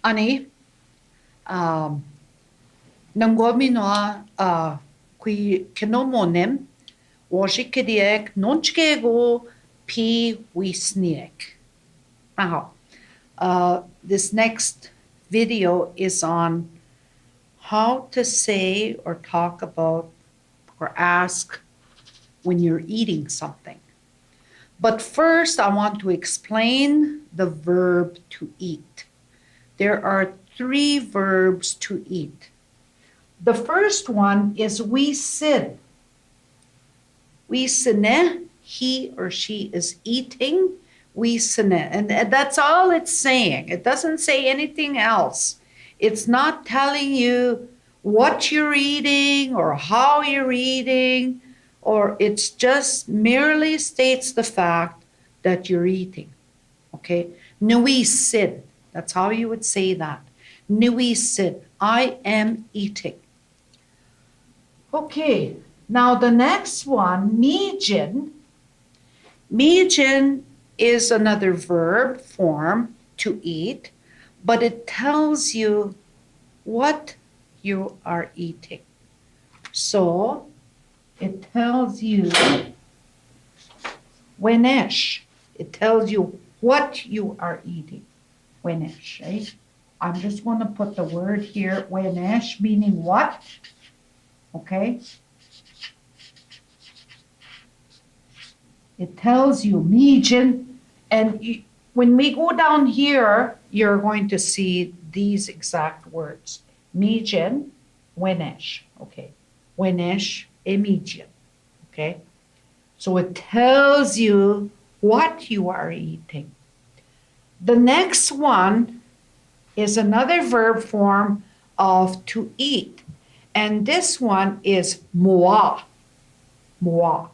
Ani, nangomino qui kenomonem, washikediek nonchkego pi wisniek. Now, this next video is on how to say or talk about or ask when you're eating something. But first, I want to explain the verb to eat. There are three verbs to eat. The first one is we sit. We sine, he or she is eating. We sine. And that's all it's saying. It doesn't say anything else. It's not telling you what you're eating or how you're eating, or it's just merely states the fact that you're eating. Okay? Nui sit. That's how you would say that. Nui sit. I am eating. Okay, now the next one, mijin. Mijin is another verb form to eat, but it tells you what you are eating. So it tells you wenesh. It tells you what you are eating. Wenesh, right? I'm just going to put the word here, wenesh, meaning what? Okay? It tells you mijin, and when we go down here, you're going to see these exact words. Mijin, wenesh. Okay. Wenesh, emijin. Okay? So it tells you what you are eating. The next one is another verb form of to eat. And this one is moa. Moa.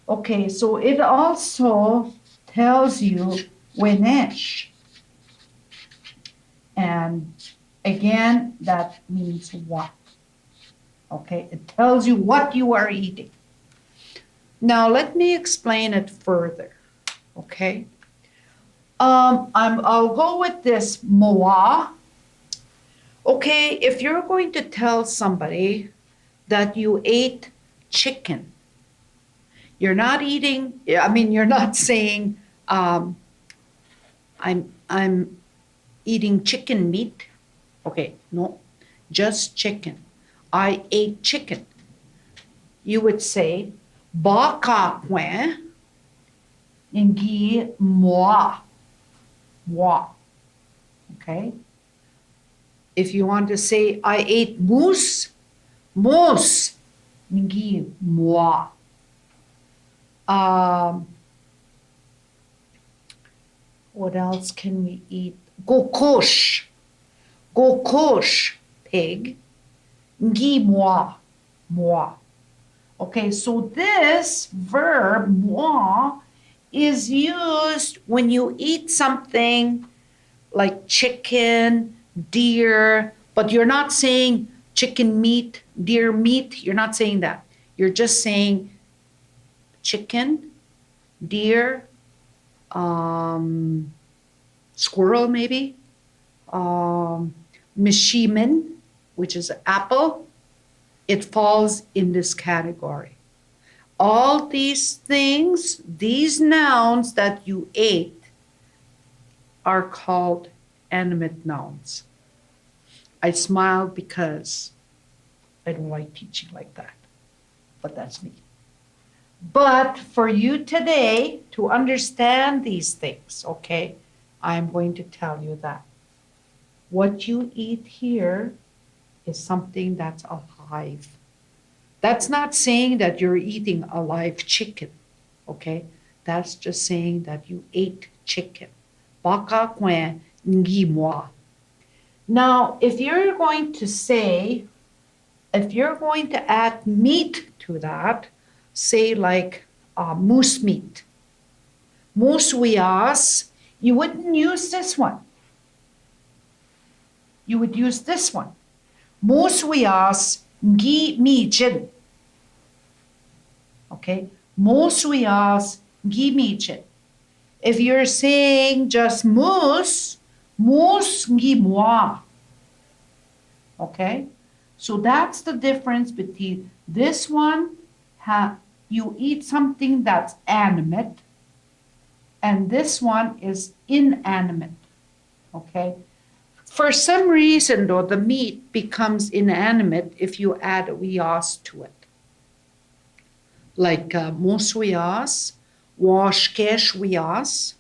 Okay, so it also tells you wenesh. And again, that means what. Okay, it tells you what you are eating. Now let me explain it further. Okay. I'll go with this moa. Okay, if you're going to tell somebody that you ate chicken, you're not eating, you're not saying, I'm eating chicken meat. Okay, no, just chicken. I ate chicken. You would say, baka kwen ngi moi. Moi. Okay? If you want to say, I ate moose, moose, ngi moi. What else can we eat? Gokosh. Gokosh, pig. Ngi moi. Moi. Okay, so this verb, moi, is used when you eat something like chicken, deer, but you're not saying chicken meat, deer meat. You're not saying that. You're just saying chicken, deer, squirrel maybe, mishimen, which is apple. It falls in this category. All these things, these nouns that you ate, are called animate nouns. I smile because I don't like teaching like that, but that's me. But for you today to understand these things, okay, I'm going to tell you that what you eat here is something that's alive. That's not saying that you're eating a live chicken, okay? That's just saying that you ate chicken. Baka kwen ngi moi. Now, if you're going to add meat to that, say like moose meat, moose wias, you wouldn't use this one. You would use this one. Moose wias ngi mi jin. Okay, moose wias ngi mi jin. If you're saying just moose, Mus ngi moi. Okay? So that's the difference between this one, you eat something that's animate, and this one is inanimate. Okay? For some reason, though, the meat becomes inanimate if you add wias to it. Like mos wias, washkesh wias.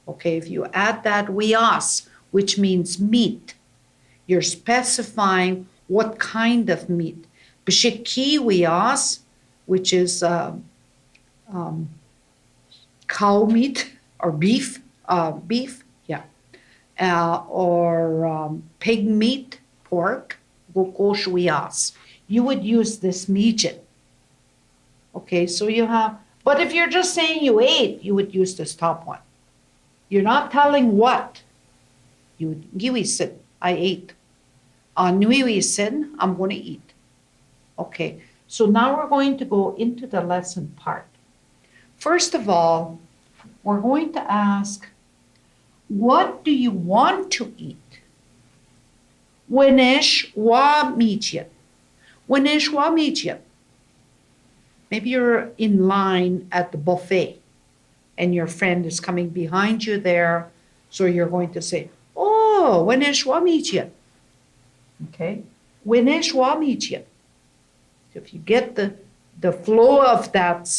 Okay, if you add that wias, which means meat, you're specifying what kind of meat. Bishiki wias, which is cow meat or beef, yeah, or pig meat, pork, gokosh wias. You would use this mijit. Okay, so you have, but if you're just saying you ate, you would use this top one. You're not telling what. You would giwisin, I ate. Nuiwisin, I'm going to eat. Okay, so now we're going to go into the lesson part. First of all, we're going to ask, what do you want to eat? Winesh wa mijian. Winesh wa mijian. Maybe you're in line at the buffet and your friend is coming behind you there. So you're going to say, oh, winesh wa mijian. Okay, winesh wa mijian. If you get the flow of that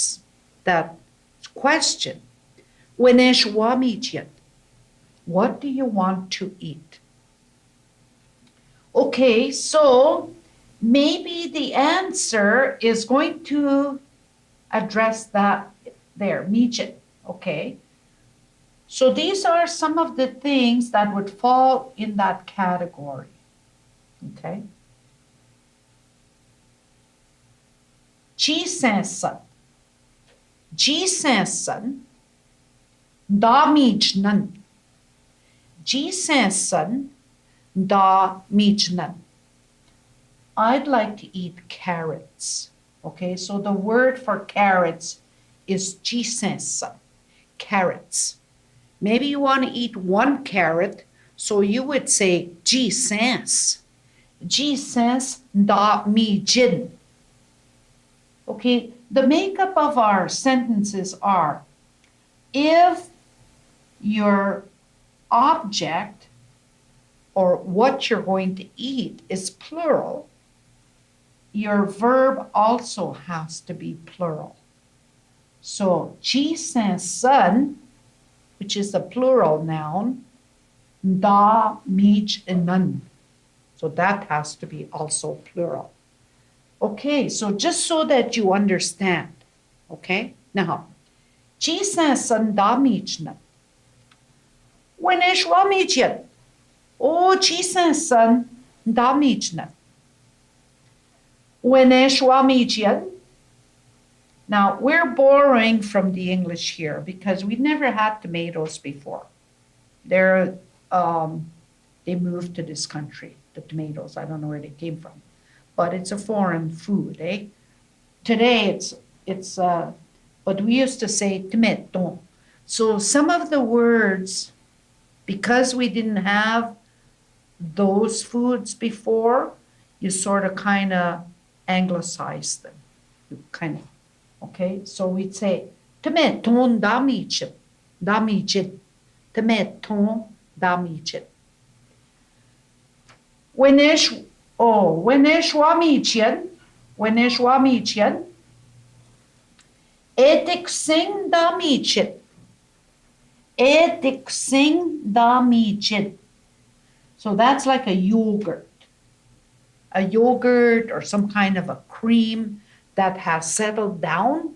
question, winesh wa mijian. What do you want to eat? Okay, so maybe the answer is going to address that there, mijit, okay? So these are some of the things that would fall in that category, okay? Jisensan, jisensan, da mijnan, jisensan, da mijnan. I'd like to eat carrots. Okay, so the word for carrots is jisensan, carrots. Maybe you want to eat one carrot, so you would say jisens. Jisens da mijin. Okay, the makeup of our sentences are, if your object or what you're going to eat is plural, your verb also has to be plural. So, jisensan, which is a plural noun, da mijnan. So that has to be also plural. Okay, so just so that you understand, okay? Now, jisensan da mijnan. Winesh wa mijin. Oh, jisensan da mijnan. Winesh wa mijin. Now, we're borrowing from the English here because we never had tomatoes before. They moved to this country, the tomatoes. I don't know where they came from, but it's a foreign food, eh? Today but we used to say tomato. So some of the words, because we didn't have those foods before, you sort of kind of anglicize them. You kind of, okay? So we'd say tomato da mijin, tomato da mijin. Winesh wa mijin, edik sing da mijin. Edik sing da mijin. So that's like a yogurt or some kind of a cream that has settled down,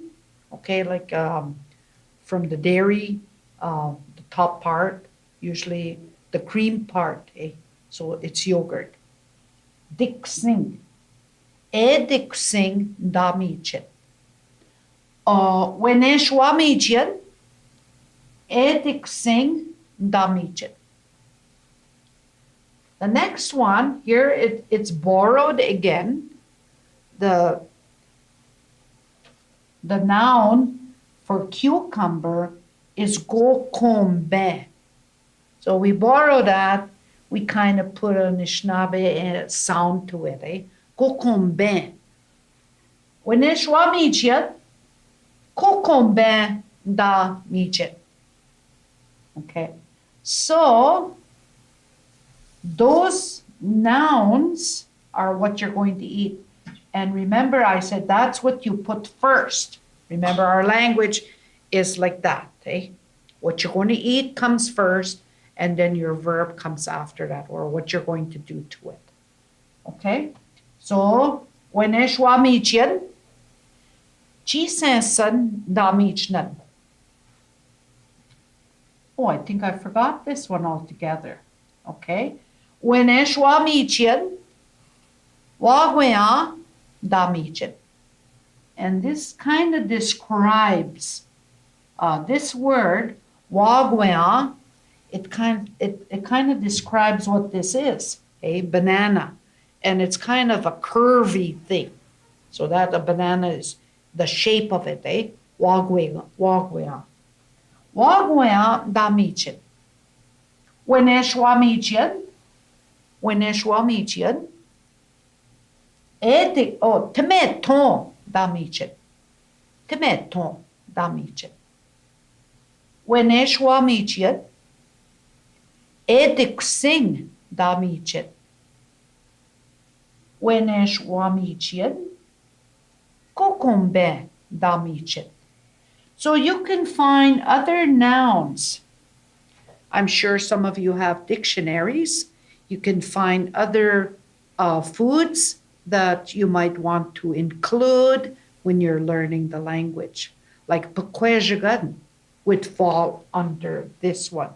okay, like from the dairy, the top part, usually the cream part, eh? So it's yogurt. Dik sing. Edik sing da mijin. Winesh wa mijin, edik sing da mijin. The next one, here it's borrowed again. The noun for cucumber is gokombe. So we borrow that, we kind of put an Anishinaabe sound to it, eh? Kokomben. Weneshwa michet, kokomben da michet. Okay, so those nouns are what you're going to eat. And remember, I said that's what you put first. Remember, our language is like that, eh? What you're going to eat comes first, and then your verb comes after that, or what you're going to do to it. Okay? So, weneshwa michien, chi sensan da michnan. Oh, I think I forgot this one altogether. Okay? Weneshwa michien, wagwea da michien. And this kind of describes this word, wagwea. It kind of describes what this is, a banana, and it's kind of a curvy thing. So that a banana is the shape of it, eh? Wagwea, wagwea, wagwea da michin. Weneshwa michin, weneshwa michin. Temeton da michin, temeton da michin. Weneshwa michin. Edik sing da michin. Weneshwa michin. Kokombe da michin. So you can find other nouns. I'm sure some of you have dictionaries. You can find other foods that you might want to include when you're learning the language. Like pekwejagan would fall under this one.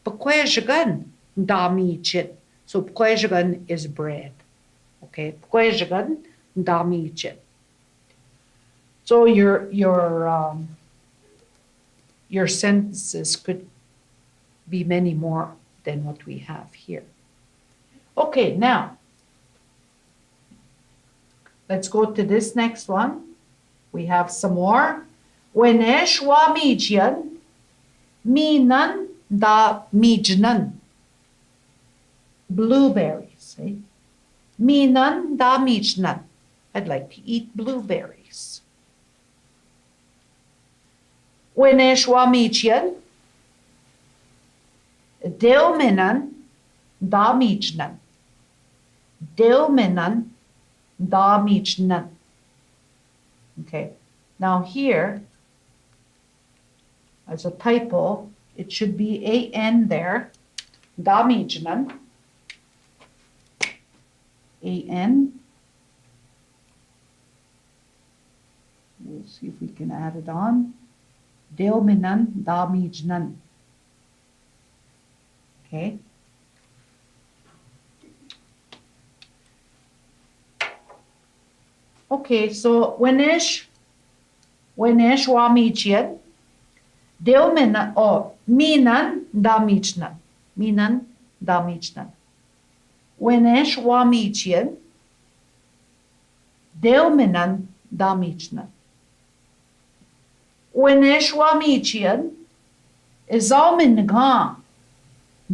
Pekwejagan da michin. So pekwejagan is bread. Okay, pekwejagan da michin. So your sentences could be many more than what we have here. Okay, now let's go to this next one. We have some more. Weneshwa michian, minan da mijnan. Blueberries. Eh? Minan da mijnan. I'd like to eat blueberries. Weneshwa michian, delminan da mijnan. Delminan da mijnan. Okay, now here, as a typo, it should be an there. Da mijnan. An. We'll see if we can add it on. Delminan da mijnan. Okay. Okay, so wenish wa michian, delminan, minan da mijnan. Minan da mijnan. Wenish wa michian, delminan da mijnan. Wenish wa michian, izalminaga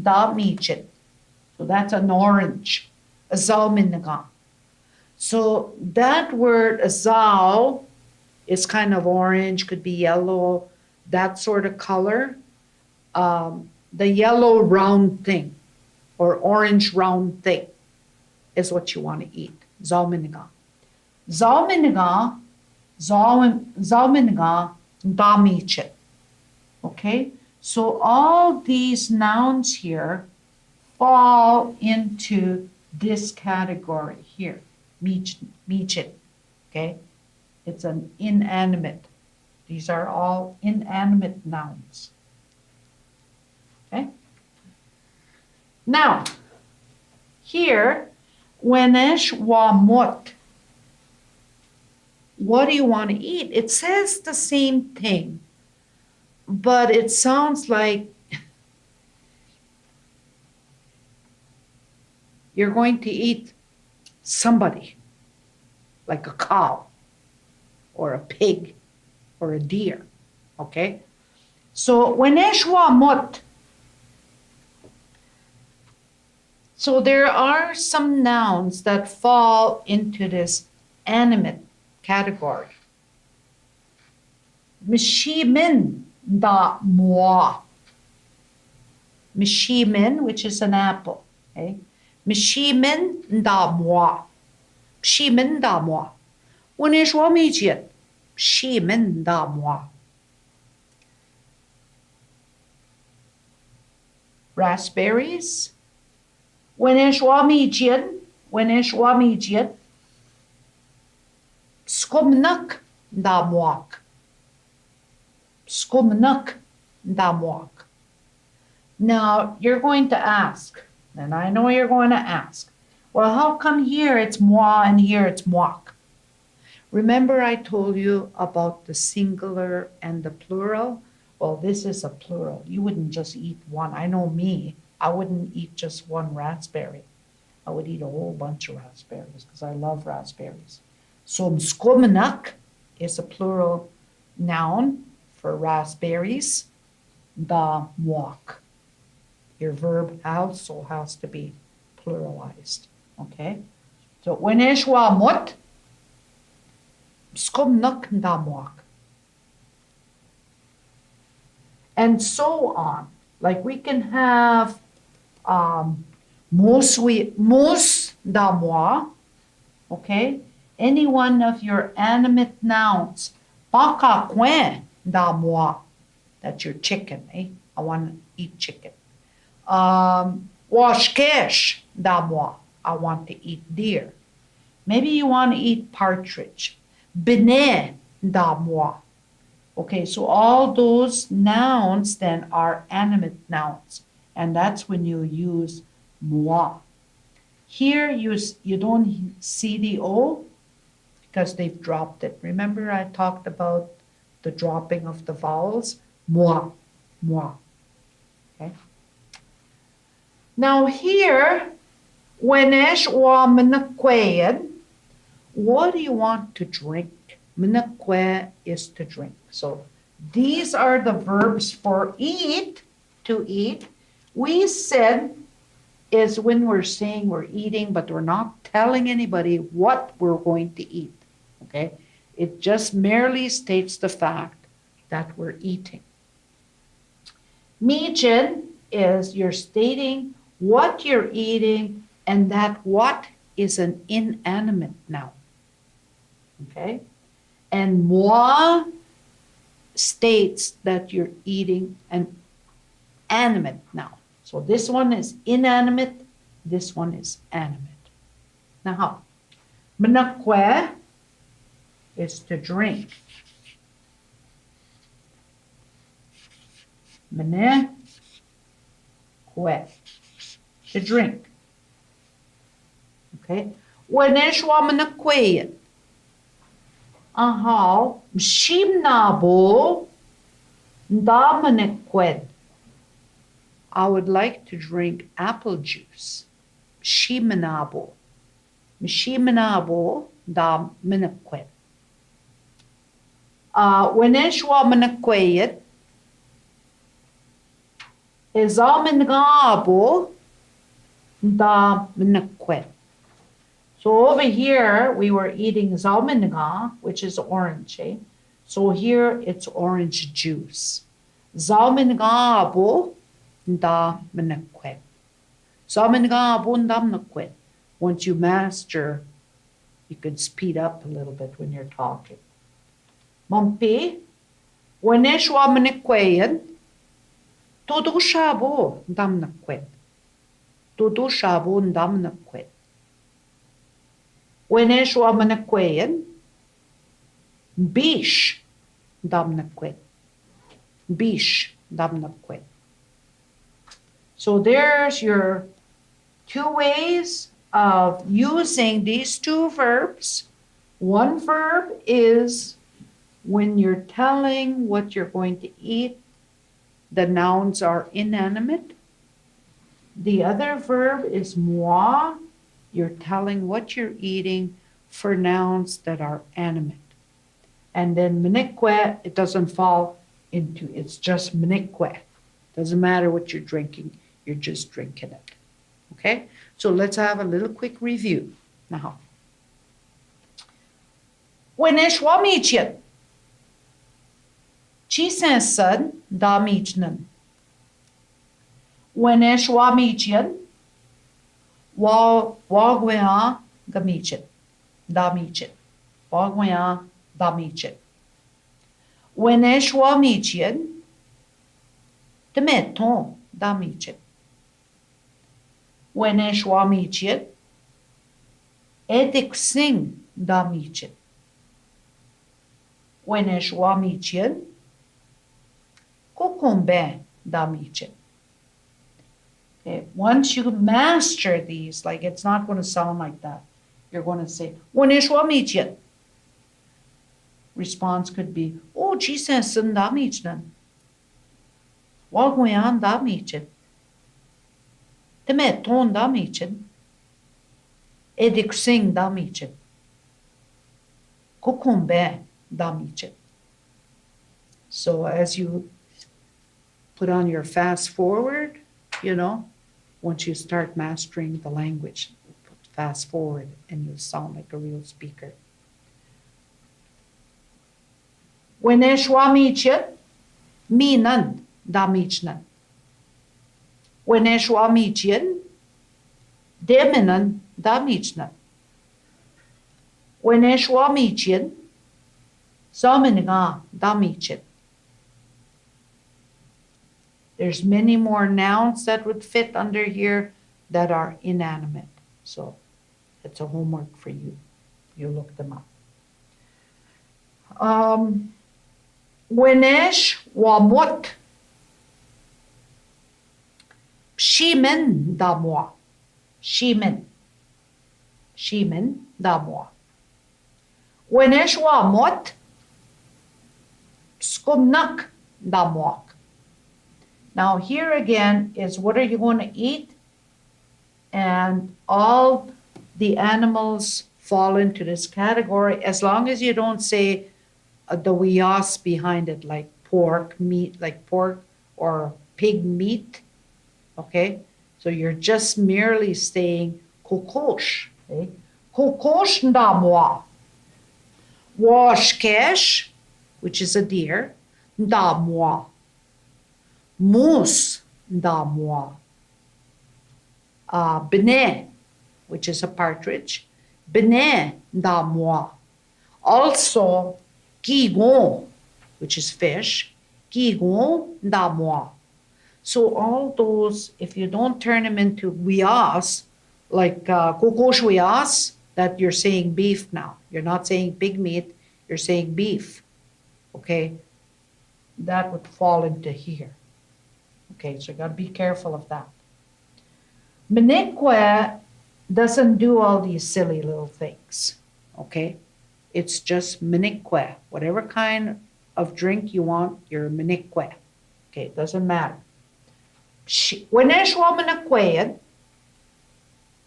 da mijin. So that's an orange. Izalminaga. So that word azal is kind of orange, could be yellow, that sort of color. The yellow round thing or orange round thing is what you want to eat. Zalminaga. Zalminaga, zalminaga, damichin. Okay? So all these nouns here fall into this category here. Michin, okay? It's an inanimate. These are all inanimate nouns. Okay? Now, here, wenesh wa mot. What do you want to eat? It says the same thing, but it sounds like you're going to eat somebody, like a cow or a pig or a deer, okay? So, weneshwa mot, So there are some nouns that fall into this animate category. Mishimin da moi. Mishimin, which is an apple. Okay? Mishimin da moi. Mishimin da moi. 我那说没见，mishimin da moi. Raspberries. 我那说没见，我那说没见。Skumnak da moak. Skumnak da moak. Now, you're going to ask, and I know you're going to ask, well, how come here it's moi and here it's moak? Remember I told you about the singular and the plural? Well, this is a plural. You wouldn't just eat one. I know me. I wouldn't eat just one raspberry. I would eat a whole bunch of raspberries because I love raspberries. So mskomenak is a plural noun for raspberries. The walk. Your verb also has to be pluralized. Okay? So weneshwa mot mskomenak da walk. And so on. Like we can have mos da moi. Okay? Any one of your animate nouns. Baka kwen da moi. That's your chicken, eh? I want to eat chicken. Washkesh da moi. I want to eat deer. Maybe you want to eat partridge. Bene da moi. Okay, so all those nouns then are animate nouns. And that's when you use moi. Here you don't see the O because they've dropped it. Remember I talked about the dropping of the vowels? Moi, moi. Okay. Now here, wenesh wa menakweyan, what do you want to drink? Menakwe is to drink. So these are the verbs for eat, to eat. We said is when we're saying we're eating, but we're not telling anybody what we're going to eat. Okay? It just merely states the fact that we're eating. Mijin is you're stating what you're eating, and that what is an inanimate noun. Okay? And moi states that you're eating an animate noun. So this one is inanimate, this one is animate. Now, menakwe is to drink. Menakwe, to drink. Okay? Weneshwa menakwe. Aha, mshimnabo ndamenekwed. I would like to drink apple juice. Mshimanabo. Mshimanabo ndamenekwed. Weneshwa menekwed izamengabo ndamenekwed. So over here, we were eating zalmenga, which is orange. Eh? So here, it's orange juice. Zalmengabo da menekwed. Zalmengabo da menekwed. Once you master, you can speed up a little bit when you're talking. Mampi, weneshwa menekweyen, todo shabo da menekwed. Todo shabo da menekwed. Weneshwa menekweyen, bish damnakwed. Bish damnakwed. So there's your two ways of using these two verbs. One verb is when you're telling what you're going to eat, the nouns are inanimate. The other verb is moi. You're telling what you're eating for nouns that are animate. And then menekwe, it doesn't fall into, it's just menekwe. Doesn't matter what you're drinking, you're just drinking it. Okay? So let's have a little quick review now. Weneshwamichit. Chisensan damichnan. Weneshwamichit. Wagwea gamichit. Damichit. Wagwea damichit. Weneshwamichit. Demeton damichit. Weneshwamichit. Ediksing damichit. Weneshwamichit. Kokombe damichit. Okay. Once you master these, like it's not going to sound like that. You're going to say, Weneshwamichit. Response could be, oh, Jesus, damichnan. Wagwayan damichit. Temeton damichit. Ediksing damichit. Kokombe damichit. So as you put on your fast forward, once you start mastering the language, put fast forward and you'll sound like a real speaker. Weneshwamichit, minan damichnan. Weneshwamichit, deminan damichnan. Weneshwamichit, zaminiga damichit. There's many more nouns that would fit under here that are inanimate. So it's a homework for you. You look them up. Wenesh wamot. Shimen damwa. Shimen damwa. Wenesh wamot. Skumnak damwak. Now here again is what are you going to eat? And all the animals fall into this category as long as you don't say the wias behind it, like pork, meat, like pork or pig meat. Okay? So you're just merely saying kokosh. Okay? Kokosh ndamwa. Washkesh, which is a deer, ndamwa. Moose damwa. Bene, which is a partridge. Bene damwa. Also, gigon, which is fish. Gigon damwa. So all those, if you don't turn them into wias, like kokosh wias, that you're saying beef now. You're not saying pig meat, you're saying beef. Okay? That would fall into here. Okay, so you got to be careful of that. Minique doesn't do all these silly little things. Okay? It's just minique. Whatever kind of drink you want, you're minique. Okay, it doesn't matter. Weneshwa minique,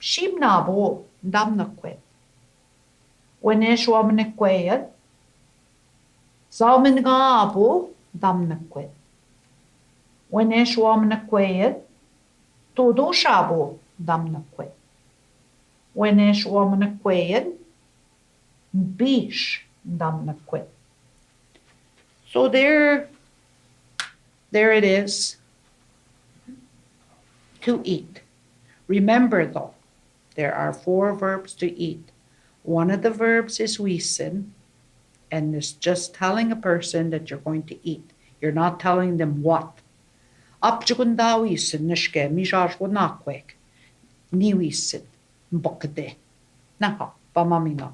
shimnabo damnaque. Weneshwa minique, zalmingabo damnaque. Weneshwa minique, todo shabo damnaque. Weneshwa minique, bish damnaque. So there it is. To eat. Remember though, there are 4 verbs to eat. One of the verbs is wisin, and it's just telling a person that you're going to eat. You're not telling them what. Apjugunda wisin nishke mijar wanakwek. Ni wisin mbokade. Naha, pamamina.